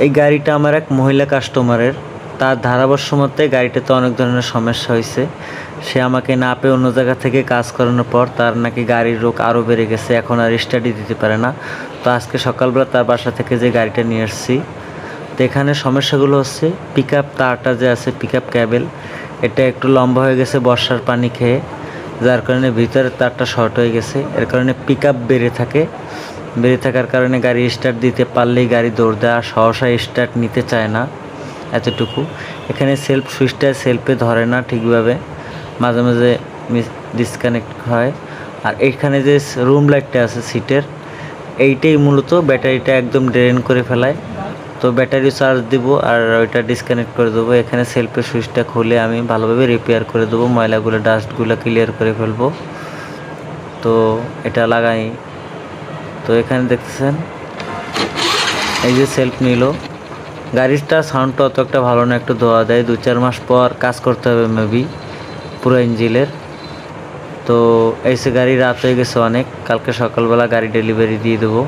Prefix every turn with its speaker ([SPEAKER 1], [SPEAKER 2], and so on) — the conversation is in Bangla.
[SPEAKER 1] এই গাড়িটা আমার এক মহিলা কাস্টমারের। তার ধারাভাষ্যমতে গাড়িটাতে অনেক ধরনের সমস্যা হয়েছে। সে আমাকে না পেয়ে অন্য জায়গা থেকে কাজ করানোর পর তার নাকি গাড়ির রোগ আরও বেড়ে গেছে, এখন আর স্টার্টই দিতে পারে না। তো আজকে সকালবেলা তার বাসা থেকে যে গাড়িটা নিয়ে এসেছি, তো এখানে সমস্যাগুলো হচ্ছে পিক আপ তারটা যে আছে, পিক আপ ক্যাবেল, এটা একটু লম্বা হয়ে গেছে বর্ষার পানি খেয়ে, যার কারণে ভিতরের তারটা শর্ট হয়ে গেছে। এর কারণে পিক আপ বেড়ে থাকার কারণে গাড়ি স্টার্ট দিতে পারলেই গাড়ি দৌড় দেয়, আর সহসা স্টার্ট নিতে চায় না, এতটুকু। এখানে সেলফ সুইচটা সেলফে ধরে না ঠিকভাবে, মাঝে মাঝে ডিসকানেক্ট হয়। আর এখানে যে রুম লাইটটা আছে সিটের, এইটাই মূলত ব্যাটারিটা একদম ড্রেন করে ফেলায়। তো ব্যাটারি চার্জ দিব আর ওইটা ডিসকানেক্ট করে দেবো। এখানে সেলফের সুইচটা খুলে আমি ভালোভাবে রিপেয়ার করে দেবো, ময়লাগুলো ডাস্টগুলো ক্লিয়ার করে ফেলবো। তো এটা লাগাই। তো এখানে দেখতেছেন এই যে সেলফ নিল। গাড়িটার সাউন্ডটা অত একটা ভালো না, একটু ধোয়া দেয়। 2-4 মাস পর কাজ করতে হবে মেবি পুরো ইঞ্জিনের। তো এসে গাড়ি রাত হয়ে গেছে অনেক, কালকে সকালবেলা গাড়ি ডেলিভারি দিয়ে দেবো।